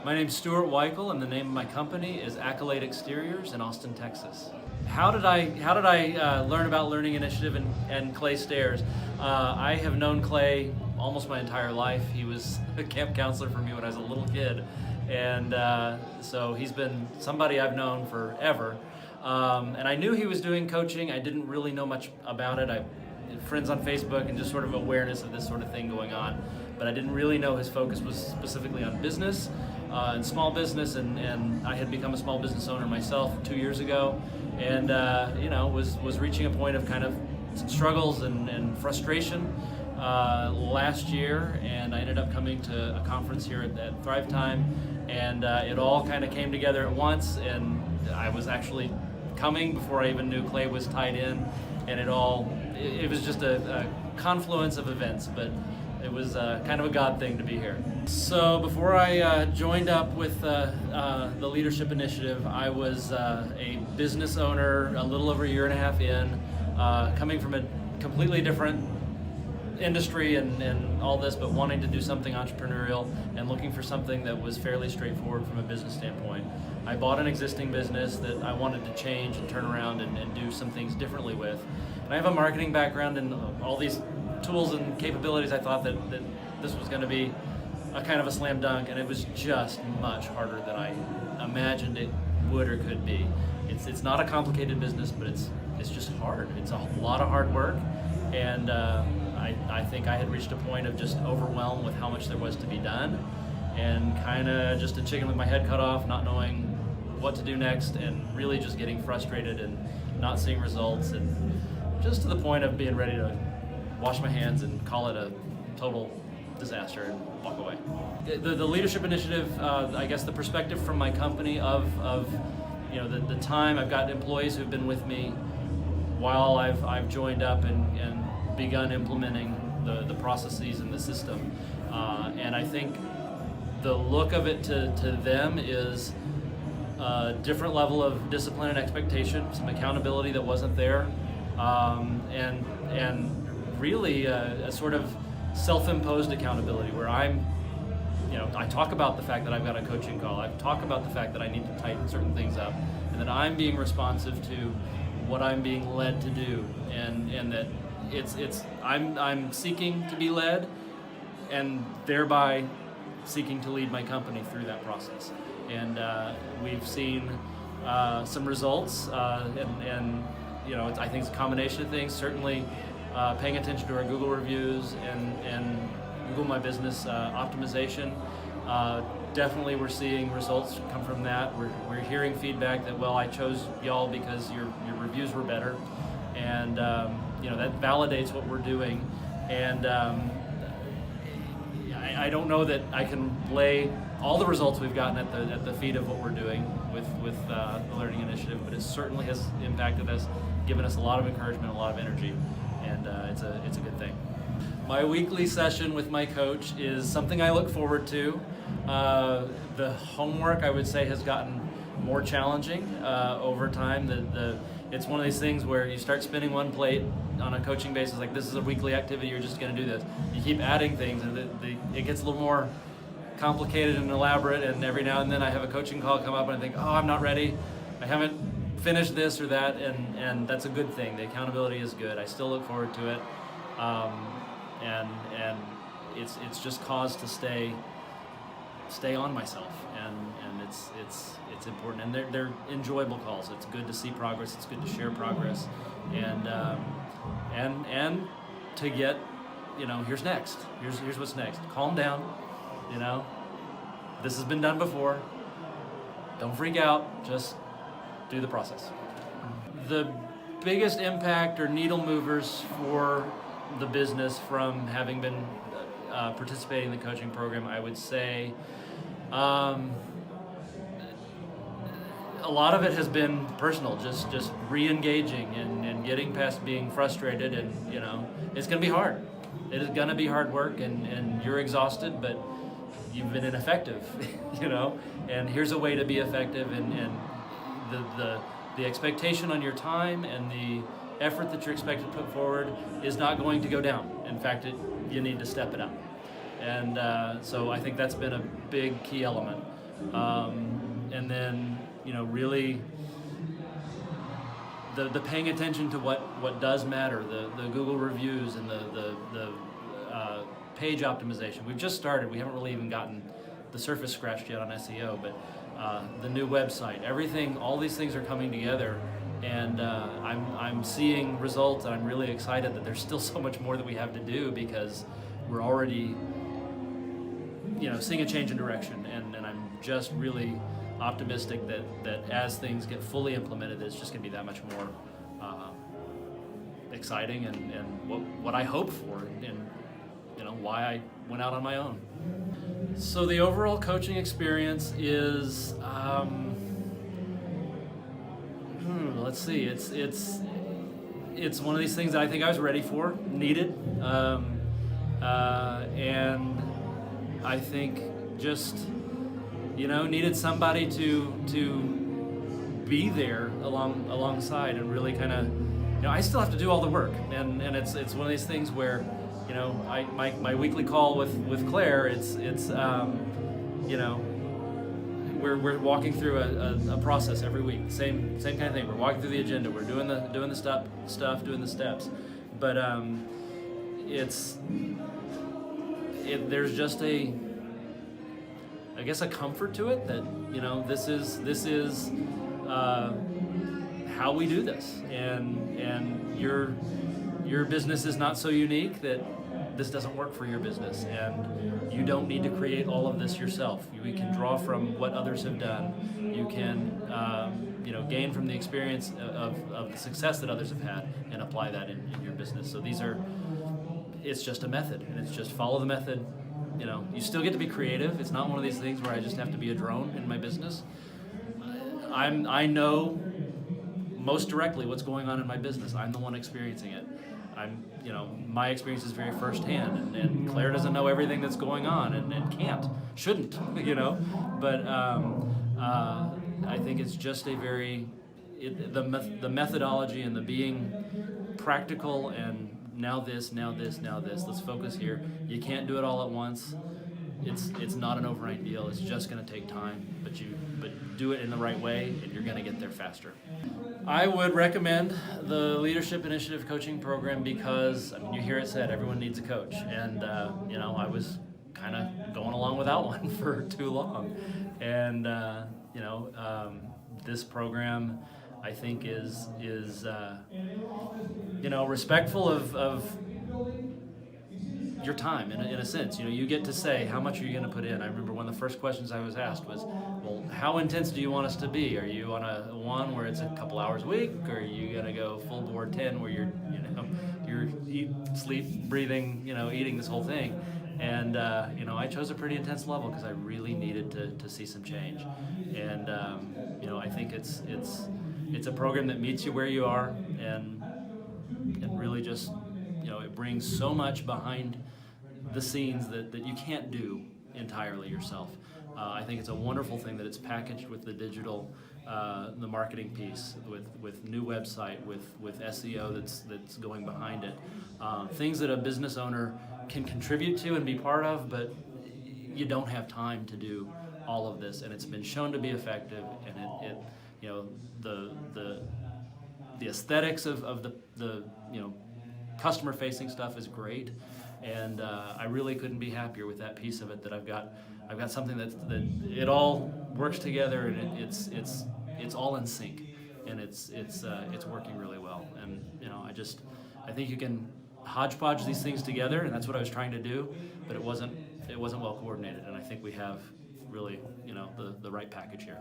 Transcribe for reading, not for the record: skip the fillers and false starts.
My name's Stuart Weichel, and the name of my company is Accolade Exteriors in Austin, Texas. How did I learn about Learning Initiative and Clay Stairs? I have known Clay almost my entire life. He was a camp counselor for me when I was a little kid, and so he's been somebody I've known forever. And I knew he was doing coaching. I didn't really know much about it. I friends on Facebook and just sort of awareness of this sort of thing going on, but I didn't really know his focus was specifically on business and small business, and I had become a small business owner myself 2 years ago, and was reaching a point of kind of struggles and frustration last year, and I ended up coming to a conference here at Thrive Time, and it all kind of came together at once, and I was actually coming before I even knew Clay was tied in, and it was just a confluence of events, but it was kind of a God thing to be here. So before I joined up with the Leadership Initiative, I was a business owner a little over a year and a half in, coming from a completely different industry and all this, but wanting to do something entrepreneurial and looking for something that was fairly straightforward from a business standpoint. I bought an existing business that I wanted to change and turn around and do some things differently with. And I have a marketing background and all these tools and capabilities. I thought that this was going to be a kind of a slam dunk, and it was just much harder than I imagined it would or could be. It's not a complicated business, but it's just hard. It's a lot of hard work, and I think I had reached a point of just overwhelmed with how much there was to be done, and kind of just a chicken with my head cut off, not knowing what to do next, and really just getting frustrated and not seeing results, and just to the point of being ready to wash my hands and call it a total disaster and walk away. The Leadership Initiative, I guess the perspective from my company of the time I've got employees who've been with me while I've joined up and begun implementing the processes and the system, and I think the look of it to them is a different level of discipline and expectation, some accountability that wasn't there, and really a sort of self-imposed accountability where I talk about the fact that I've got a coaching call. I talk about the fact that I need to tighten certain things up, and that I'm being responsive to what I'm being led to do, and that I'm seeking to be led, and thereby seeking to lead my company through that process. And we've seen some results, and I think it's a combination of things. Certainly, paying attention to our Google reviews and Google My Business optimization. Definitely we're seeing results come from that. We're hearing feedback that, well, I chose y'all because your reviews were better, and that validates what we're doing. And I don't know that I can lay all the results we've gotten at the feet of what we're doing with the Learning Initiative, but it certainly has impacted us, given us a lot of encouragement, a lot of energy, and it's a good thing. My weekly session with my coach is something I look forward to. The homework, I would say, has gotten more challenging over time. It's one of these things where you start spinning one plate on a coaching basis, like this is a weekly activity, you're just going to do this. You keep adding things, and it gets a little more complicated and elaborate, and every now and then I have a coaching call come up and I think, oh, I'm not ready. I haven't finished this or that, and that's a good thing. The accountability is good. I still look forward to it. And it's just cause to stay on myself, and it's important, and they're enjoyable calls. It's good to see progress. It's good to share progress, and to get, here's next. Here's what's next. Calm down. This has been done before. Don't freak out. Just do the process. The biggest impact or needle movers for the business from having been participating in the coaching program, I would say a lot of it has been personal, just re-engaging and getting past being frustrated, and it's going to be hard. It is going to be hard work, and you're exhausted, but you've been ineffective, and here's a way to be effective, and the expectation on your time and the effort that you're expected to put forward is not going to go down. In fact, you need to step it up. And so I think that's been a big key element. and then really the paying attention to what does matter, the Google reviews and the page optimization. We've just started. We haven't really even gotten the surface scratched yet on SEO, but the new website, everything, all these things are coming together, and I'm seeing results, and I'm really excited that there's still so much more that we have to do, because we're already seeing a change in direction, and I'm just really optimistic that as things get fully implemented, it's just going to be that much more exciting, and what I hope for, and why I went out on my own. So the overall coaching experience is, let's see, it's one of these things that I think I was ready for, needed, and I think just needed somebody to be there alongside, and really kind of, I still have to do all the work, and it's one of these things where my weekly call with Claire, it's we're walking through a process every week, same kind of thing. We're walking through the agenda, we're doing the stuff, doing the steps, but there's just a comfort to it that this is how we do this, and your business is not so unique that this doesn't work for your business, and you don't need to create all of this yourself. We can draw from what others have done. You can gain from the experience of the success that others have had, and apply that in your business. So it's just a method, and it's just follow the method. You still get to be creative. It's not one of these things where I just have to be a drone in my business. I know most directly what's going on in my business. I'm the one experiencing it. My experience is very firsthand, and Claire doesn't know everything that's going on, and shouldn't, But I think it's just the methodology and the being practical, and now this, let's focus here. You can't do it all at once. It's not an overnight deal. It's just going to take time, but do it in the right way, and you're going to get there faster. I would recommend the Leadership Initiative Coaching Program, because you hear it said, everyone needs a coach, and I was kind of going along without one for too long, and this program, I think, is respectful of your time, in a sense. You get to say, how much are you going to put in? I remember one of the first questions I was asked was, well, how intense do you want us to be? Are you on a one where it's a couple hours a week, or are you going to go full bore 10 where you're eat, sleep, breathing, eating this whole thing? And I chose a pretty intense level, because I really needed to see some change. And I think it's a program that meets you where you are, and really just it brings so much behind the scenes that you can't do entirely yourself. I think it's a wonderful thing that it's packaged with the digital, the marketing piece, with new website, with SEO that's going behind it. Things that a business owner can contribute to and be part of, but you don't have time to do all of this, and it's been shown to be effective, and the aesthetics of the customer-facing stuff is great, and I really couldn't be happier with that piece of it. That I've got something that it all works together, and it's all in sync, and it's working really well. And I think you can hodgepodge these things together, and that's what I was trying to do, but it wasn't well coordinated, and I think we have really the right package here.